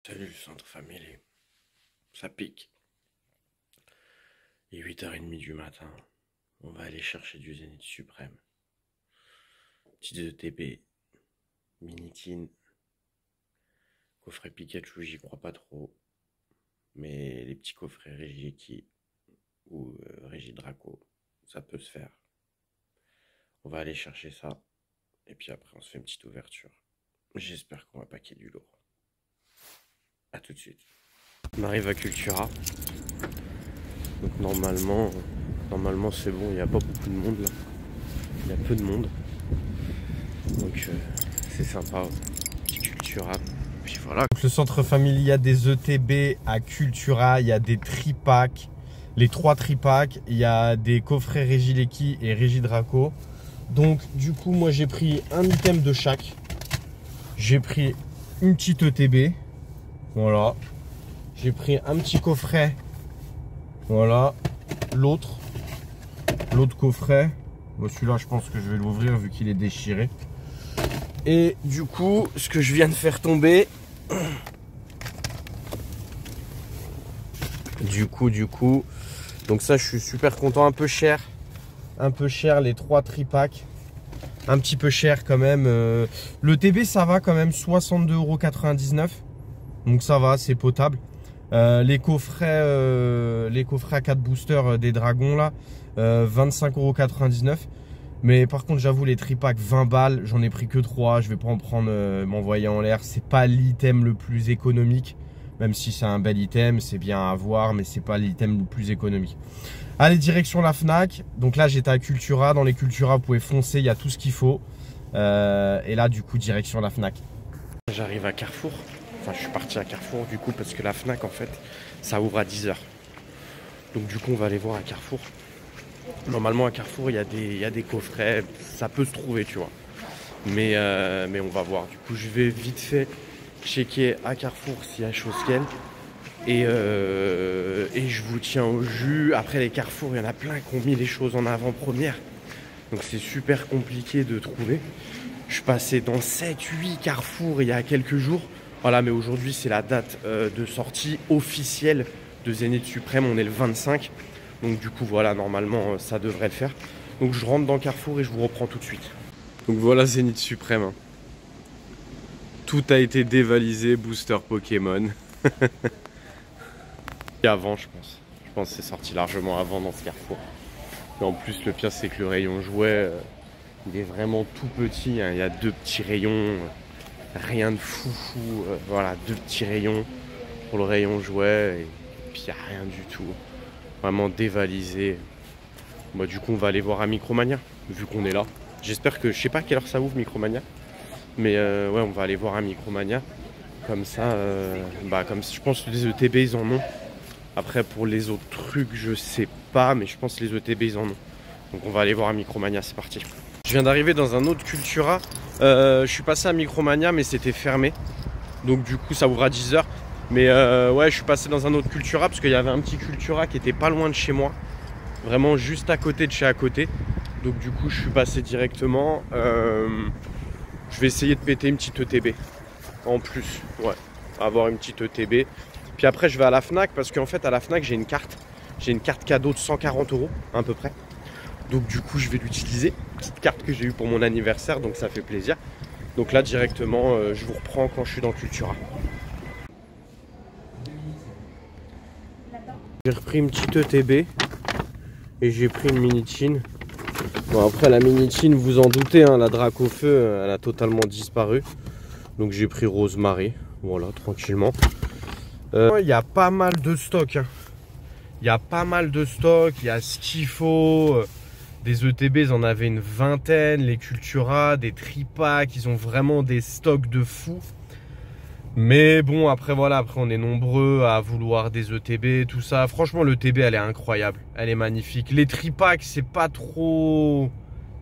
Salut le centre famille, ça pique. Il est 8h30 du matin, on va aller chercher du Zénith Suprême. Petits ETB, Minikin, coffret Pikachu, j'y crois pas trop. Mais les petits coffrets Reggie ou Reggie Draco, ça peut se faire. On va aller chercher ça, et puis après on se fait une petite ouverture. J'espère qu'on va paquer du lourd. A tout de suite. On arrive à Cultura. Donc normalement c'est bon, il n'y a pas beaucoup de monde là. Il y a peu de monde. Donc c'est sympa. Petit Cultura. Puis voilà. Donc, le centre familial, il y a des ETB à Cultura, il y a des tripacks, les 3 tripacks, il y a des coffrets Reggie Leki et Reggie Draco. Donc du coup moi j'ai pris un item de chaque. J'ai pris une petite ETB. Voilà. J'ai pris un petit coffret. Voilà. L'autre coffret. Bon, celui-là, je pense que je vais l'ouvrir vu qu'il est déchiré. Et du coup, ce que je viens de faire tomber. Du coup. Donc ça, je suis super content. Un peu cher les 3 tripacks. Un petit peu cher quand même. Le TB, ça va quand même. 62,99 €. Donc ça va, c'est potable. Les coffrets à 4 boosters des dragons là, 25,99 €. Mais par contre, j'avoue, les tripacks 20 balles, j'en ai pris que 3. Je vais pas en prendre, m'envoyer en l'air. C'est pas l'item le plus économique, même si c'est un bel item, c'est bien à voir, mais c'est pas l'item le plus économique. Allez, direction la Fnac. Donc là, j'étais à Cultura. Dans les Cultura, vous pouvez foncer, il y a tout ce qu'il faut. Et là, du coup, direction la Fnac. J'arrive à Carrefour. Enfin, je suis parti à Carrefour du coup parce que la Fnac en fait ça ouvre à 10 h. Donc du coup on va aller voir à Carrefour. Normalement à Carrefour il y a des coffrets, ça peut se trouver tu vois. Mais on va voir. Du coup je vais vite fait checker à Carrefour s'il y a chose qu'elle. Et je vous tiens au jus. Après les Carrefour il y en a plein qui ont mis les choses en avant-première. Donc c'est super compliqué de trouver. Je suis passé dans 7-8 Carrefour il y a quelques jours. Voilà, mais aujourd'hui, c'est la date de sortie officielle de Zénith Suprême. On est le 25. Donc, du coup, voilà, normalement, ça devrait le faire. Donc, je rentre dans Carrefour et je vous reprends tout de suite. Donc, voilà Zénith Suprême. Hein. Tout a été dévalisé, booster Pokémon. Et avant, je pense. Je pense que c'est sorti largement avant dans ce Carrefour. Et en plus, le pire, c'est que le rayon jouet, il est vraiment tout petit. Hein. Il y a 2 petits rayons. Rien de foufou, voilà, 2 petits rayons pour le rayon jouet et puis il n'y a rien du tout, vraiment dévalisé. Bah, du coup on va aller voir à Micromania vu qu'on est là. J'espère que, je sais pas à quelle heure ça ouvre Micromania, mais ouais on va aller voir à Micromania comme ça, comme je pense que les ETB ils en ont. Après pour les autres trucs je sais pas, mais je pense que les ETB ils en ont. Donc on va aller voir à Micromania, c'est parti. Je viens d'arriver dans un autre Cultura. Je suis passé à Micromania mais c'était fermé. Donc du coup ça ouvre à 10 h. Mais ouais je suis passé dans un autre Cultura parce qu'il y avait un petit Cultura qui était pas loin de chez moi. Vraiment juste à côté de chez à côté. Donc du coup je suis passé directement. Je vais essayer de péter une petite ETB. En plus, ouais. Avoir une petite ETB. Puis après je vais à la Fnac parce qu'en fait à la Fnac j'ai une carte. J'ai une carte cadeau de 140 € à peu près. Donc du coup je vais l'utiliser, petite carte que j'ai eue pour mon anniversaire, donc ça fait plaisir. Donc là directement je vous reprends quand je suis dans Cultura. J'ai repris une petite ETB et j'ai pris une Minikin. Bon après la Minikin, vous en doutez, hein, la Draco Feu elle a totalement disparu. Donc j'ai pris Rosemary, voilà tranquillement. Il y a pas mal de stock. Hein. Il y a pas mal de stock, il y a ce qu'il faut. Des ETB, ils en avaient une vingtaine, les Cultura, des tripacks, ils ont vraiment des stocks de fou. Mais bon, après voilà, après on est nombreux à vouloir des ETB, tout ça. Franchement, l'ETB, elle est incroyable, elle est magnifique. Les tripacks, c'est pas trop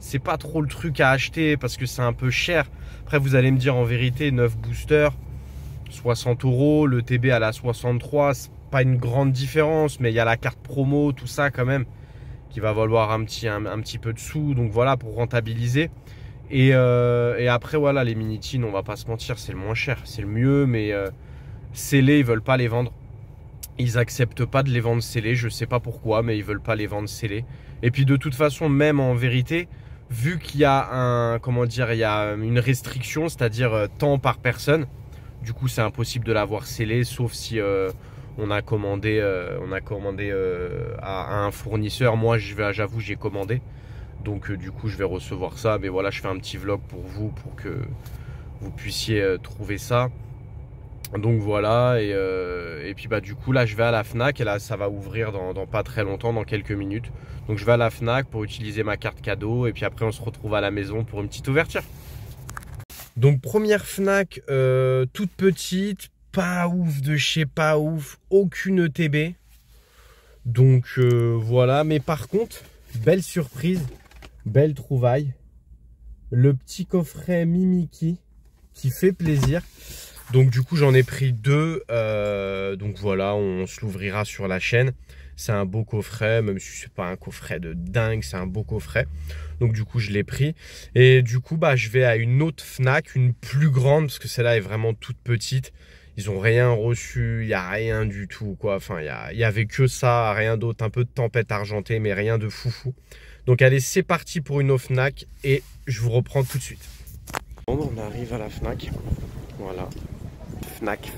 le truc à acheter parce que c'est un peu cher. Après, vous allez me dire en vérité, 9 boosters, 60 €, l'ETB elle a 63, c'est pas une grande différence, mais il y a la carte promo, tout ça quand même, qui va valoir un petit peu de sous, donc voilà, pour rentabiliser. Et après voilà, les Minikin, on va pas se mentir, c'est le moins cher, c'est le mieux, mais Scellés, ils veulent pas les vendre. Ils acceptent pas de les vendre scellés. Je sais pas pourquoi, mais ils veulent pas les vendre scellés. Et puis de toute façon, même en vérité, vu qu'il y a il y a une restriction, c'est-à-dire temps par personne. Du coup, c'est impossible de l'avoir scellé, sauf si on a commandé à un fournisseur. Moi, j'avoue, j'ai commandé. Donc du coup, je vais recevoir ça. Mais voilà, je fais un petit vlog pour vous, pour que vous puissiez trouver ça. Donc voilà, et puis bah du coup là je vais à la Fnac et là ça va ouvrir dans pas très longtemps, dans quelques minutes. Donc je vais à la Fnac pour utiliser ma carte cadeau et puis après on se retrouve à la maison pour une petite ouverture. Donc première Fnac toute petite, pas ouf de chez pas ouf, aucune ETB. Donc voilà, mais par contre, belle surprise, belle trouvaille. Le petit coffret Mimiki qui fait plaisir. Donc du coup j'en ai pris deux, donc voilà, on se l'ouvrira sur la chaîne. C'est un beau coffret, même si c'est pas un coffret de dingue, c'est un beau coffret. Donc du coup je l'ai pris. Et du coup bah je vais à une autre Fnac, une plus grande, parce que celle-là est vraiment toute petite. Ils ont rien reçu, il n'y a rien du tout quoi. Enfin il y avait que ça, rien d'autre, un peu de tempête argentée, mais rien de foufou. Donc allez, c'est parti pour une autre Fnac et je vous reprends tout de suite. Bon, on arrive à la Fnac, voilà. Fnac.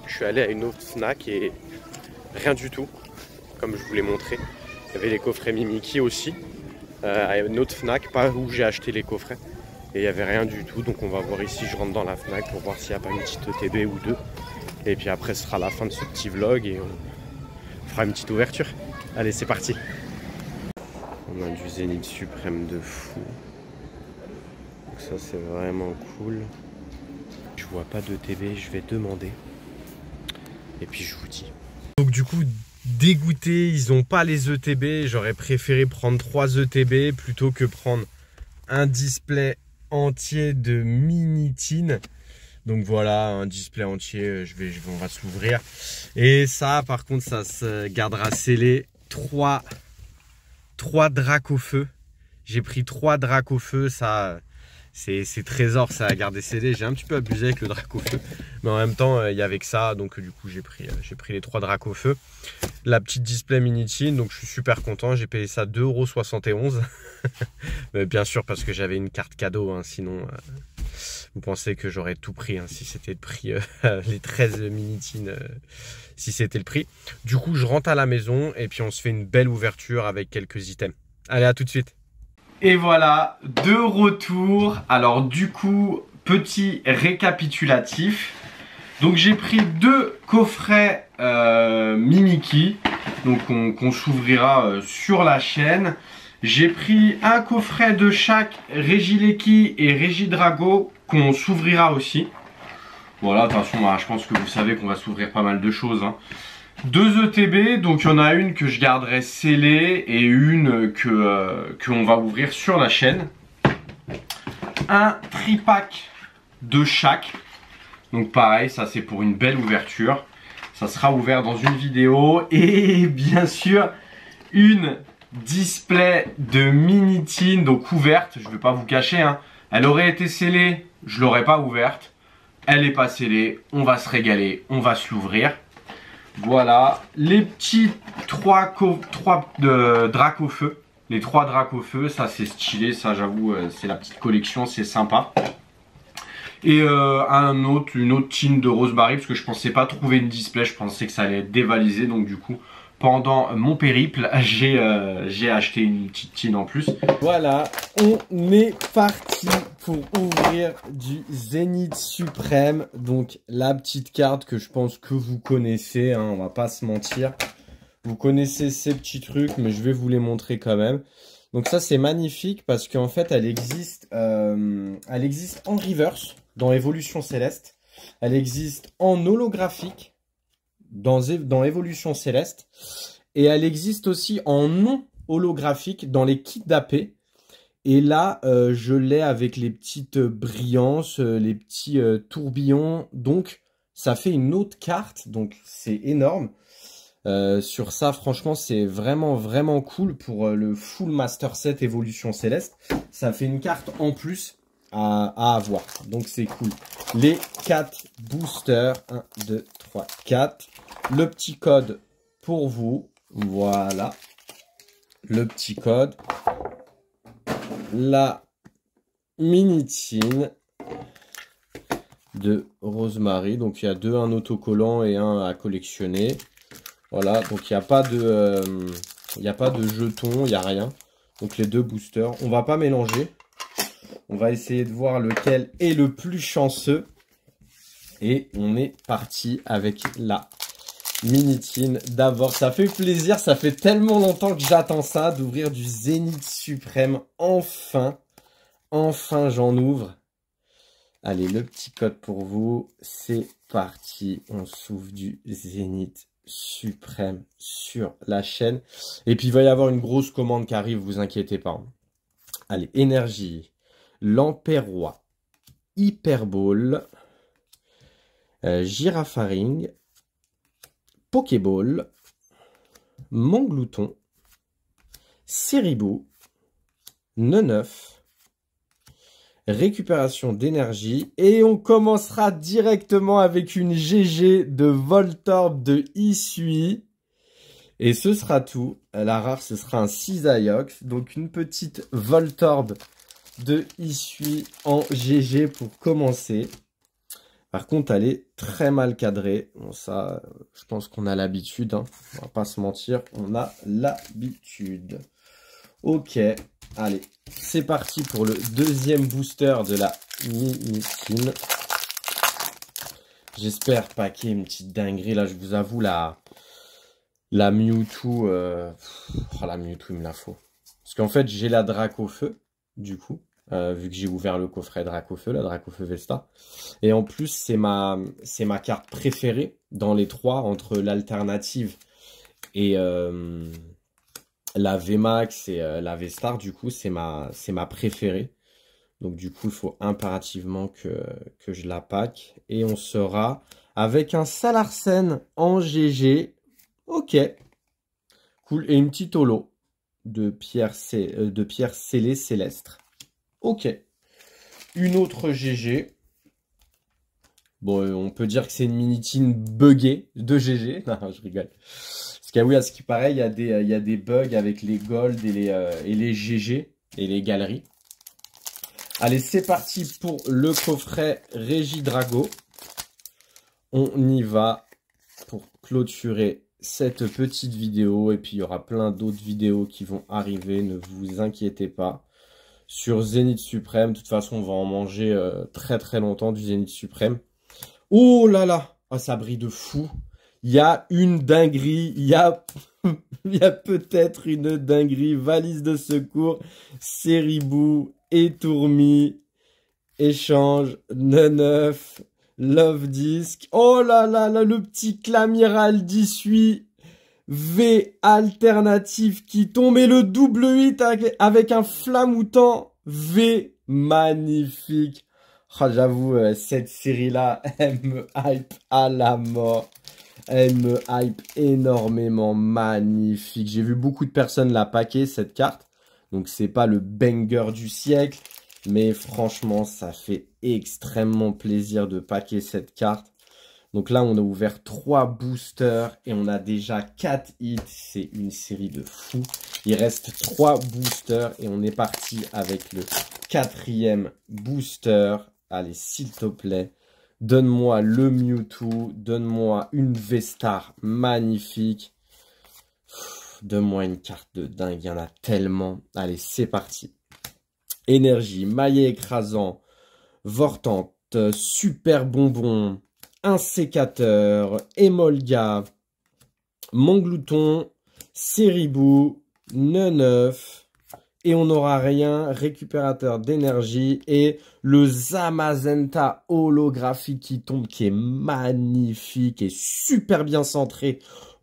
Je suis allé à une autre Fnac et rien du tout, comme je vous l'ai montré. Il y avait les coffrets Mimiki aussi, à une autre Fnac, pas où j'ai acheté les coffrets. Et il n'y avait rien du tout, donc on va voir ici, je rentre dans la Fnac pour voir s'il n'y a pas une petite ETB ou deux. Et puis après ce sera la fin de ce petit vlog et on fera une petite ouverture. Allez, c'est parti. On a du Zénith Suprême de fou. Donc ça c'est vraiment cool. Je vois pas d'ETB, je vais demander. Et puis je vous dis. Donc du coup, dégoûté, ils n'ont pas les ETB. J'aurais préféré prendre 3 ETB plutôt que prendre un display entier de Minitin. Donc voilà, un display entier, on va s'ouvrir. Et ça, par contre, ça se gardera scellé. 3 dracs au feu. J'ai pris 3 dracs au feu, ça... C'est trésor, ça a gardé scellé. J'ai un petit peu abusé avec le drac au feu, mais en même temps il y avait que ça, donc du coup j'ai pris les 3 dracs au feu. La petite display Minitin, donc je suis super content. J'ai payé ça 2,71 €. Bien sûr parce que j'avais une carte cadeau, hein, sinon vous pensez que j'aurais tout pris, hein, si c'était le prix, les 13 Minitin, si c'était le prix. Du coup je rentre à la maison et puis on se fait une belle ouverture avec quelques items. Allez, à tout de suite. Et voilà, de retour. Alors du coup, petit récapitulatif. Donc j'ai pris 2 coffrets Mimiki, donc qu'on s'ouvrira sur la chaîne. J'ai pris un coffret de chaque Regileki et Regidrago qu'on s'ouvrira aussi. Voilà, de toute façon, je pense que vous savez qu'on va s'ouvrir pas mal de choses, hein. 2 ETB, donc il y en a une que je garderai scellée et une qu'on va ouvrir sur la chaîne. Un tripack de chaque. Donc pareil, ça c'est pour une belle ouverture. Ça sera ouvert dans une vidéo. Et bien sûr, une display de Minitin, donc ouverte. Je ne vais pas vous cacher, hein. Elle aurait été scellée, je ne l'aurais pas ouverte. Elle n'est pas scellée, on va se régaler, on va se l'ouvrir. Voilà, les petits 3 dracs au feu. Les 3 dracs au feu, ça c'est stylé, ça j'avoue, c'est la petite collection, c'est sympa. Et une autre tin de Roseberry, parce que je pensais pas trouver une display, je pensais que ça allait être dévalisé. Donc du coup, pendant mon périple, j'ai acheté une petite tin en plus. Voilà, on est parti pour ouvrir du Zénith Suprême. Donc la petite carte que je pense que vous connaissez, hein, on va pas se mentir. Vous connaissez ces petits trucs, mais je vais vous les montrer quand même. Donc ça c'est magnifique parce qu'en fait elle existe en reverse dans Évolution Céleste. Elle existe en holographique dans Évolution Céleste. Et elle existe aussi en non holographique dans les kits d'AP. Et là, je l'ai avec les petites brillances, les petits tourbillons. Donc, ça fait une autre carte. Donc, c'est énorme. Sur ça, franchement, c'est vraiment, vraiment cool pour le full Master Set Évolution Céleste. Ça fait une carte en plus. à avoir. Donc c'est cool. Les 4 boosters. 1, 2, 3, 4. Le petit code pour vous. Voilà. Le petit code. La mini-tine de Rosemary. Donc il y a deux, un autocollant et un à collectionner. Voilà, donc il n'y a pas de jetons, il n'y a rien. Donc les deux boosters, on va pas mélanger. On va essayer de voir lequel est le plus chanceux. Et on est parti avec la mini-tine. D'abord, ça fait plaisir, ça fait tellement longtemps que j'attends ça, d'ouvrir du Zénith Suprême. Enfin, enfin j'en ouvre. Allez, le petit code pour vous, c'est parti. On s'ouvre du Zénith Suprême sur la chaîne. Et puis il va y avoir une grosse commande qui arrive, vous inquiétez pas. Allez, énergie, Lampérois, Hyperball, Girafaring, Pokéball, Manglouton, Ceribou, Neneuf, récupération d'énergie, et on commencera directement avec une GG de Voltorb de Isui. Et ce sera tout. La rare, ce sera un Cisaiox. Donc une petite Voltorb de Isui en GG pour commencer. Par contre, elle est très mal cadrée. Bon, ça, je pense qu'on a l'habitude, hein. On va pas se mentir, on a l'habitude. Ok, allez, c'est parti pour le deuxième booster de la mini-tine. J'espère paquer une petite dinguerie. Là, je vous avoue, la Mewtwo, la Mewtwo, il me la faut. Parce qu'en fait, j'ai la Dracofeu, du coup, vu que j'ai ouvert le coffret Dracofeu, la Dracofeu Vesta. Et en plus, c'est ma carte préférée dans les trois, entre l'alternative et la VMAX et la V-Star. Du coup, c'est ma préférée. Donc du coup, il faut impérativement que je la pack. Et on sera avec un Salarsen en GG. Ok. Cool. Et une petite holo de pierre scellée céleste. Ok. Une autre GG. Bon, on peut dire que c'est une mini-tine buggée de GG. Non, je rigole. Parce que oui, à ce qui paraît, il y a des bugs avec les gold et les GG et les galeries. Allez, c'est parti pour le coffret Régidrago. On y va pour clôturer cette petite vidéo. Et puis, il y aura plein d'autres vidéos qui vont arriver. Ne vous inquiétez pas. Sur Zénith Suprême, de toute façon, on va en manger très très longtemps du Zénith Suprême. Oh là là, oh, ça brille de fou. Il y a une dinguerie, il y a peut-être une dinguerie. Valise de secours, Ceribou, Étourmi, Échange, Neneuf, Love Disc. Oh là là là, le petit Clamiral d'Issui V alternatif qui tombe, et le double 8 avec un Flamoutant V magnifique. Oh, j'avoue, cette série-là, elle me hype à la mort. Elle me hype énormément, magnifique. J'ai vu beaucoup de personnes la paquer, cette carte. Donc, c'est pas le banger du siècle. Mais franchement, ça fait extrêmement plaisir de paquer cette carte. Donc là, on a ouvert 3 boosters et on a déjà 4 hits. C'est une série de fous. Il reste 3 boosters et on est parti avec le 4e booster. Allez, s'il te plaît, donne-moi le Mewtwo, donne-moi une V-Star magnifique. Donne-moi une carte de dingue, il y en a tellement. Allez, c'est parti. Énergie, maillet écrasant, Vortante, super bonbon, un sécateur, Emolga, Manglouton, Ceribou, Neneuf. Et on n'aura rien, récupérateur d'énergie et le Zamazenta holographique qui tombe, qui est magnifique et super bien centré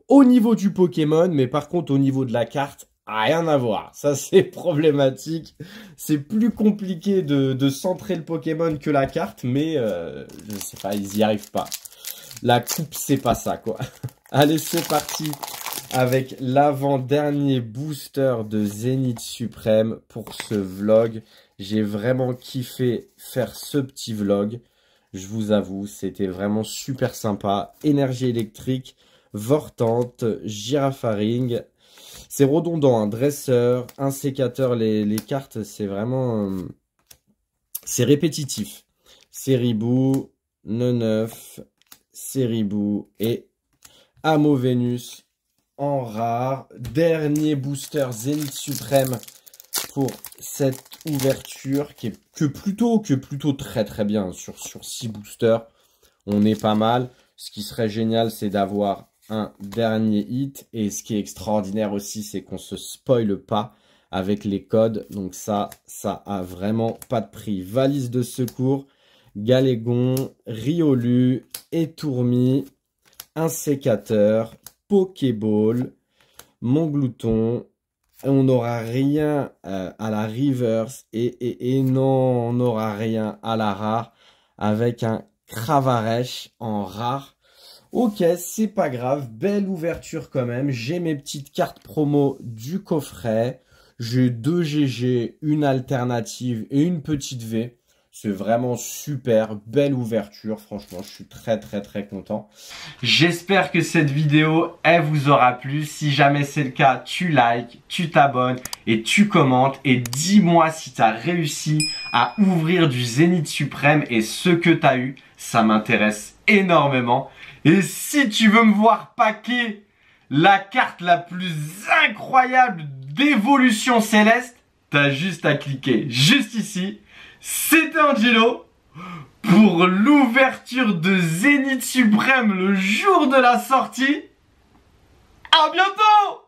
au niveau du Pokémon. Mais par contre, au niveau de la carte, rien à voir. Ça, c'est problématique. C'est plus compliqué de centrer le Pokémon que la carte, mais je sais pas, ils y arrivent pas. La coupe, c'est pas ça, quoi. Allez, c'est parti avec l'avant-dernier booster de Zénith Suprême pour ce vlog. J'ai vraiment kiffé faire ce petit vlog. Je vous avoue, c'était vraiment super sympa. Énergie électrique, Vortante, Girafaring. C'est redondant, un dresseur, un sécateur. Les cartes, c'est vraiment... c'est répétitif. Seribou, Neneuf, Seribou et Amo Vénus en rare. Dernier booster Zénith Suprême pour cette ouverture qui est que plutôt très bien sur 6 boosters. On est pas mal. Ce qui serait génial, c'est d'avoir un dernier hit. Et ce qui est extraordinaire aussi, c'est qu'on se spoile pas avec les codes. Donc ça a vraiment pas de prix. Valise de secours, Galégon, Riolu, Étourmi, un sécateur, Pokéball, Montglouton. On n'aura rien à la reverse et non, on n'aura rien à la rare avec un Cravarèche en rare. Ok, c'est pas grave, belle ouverture quand même. J'ai mes petites cartes promo du coffret. J'ai 2 GG, une alternative et une petite V. C'est vraiment super, belle ouverture. Franchement, je suis très content. J'espère que cette vidéo, elle vous aura plu. Si jamais c'est le cas, tu likes, tu t'abonnes et tu commentes. Et dis-moi si tu as réussi à ouvrir du Zénith Suprême et ce que tu as eu. Ça m'intéresse énormément. Et si tu veux me voir paquer la carte la plus incroyable d'évolution céleste, t'as juste à cliquer juste ici. C'était Angelo pour l'ouverture de Zénith Suprême le jour de la sortie. À bientôt!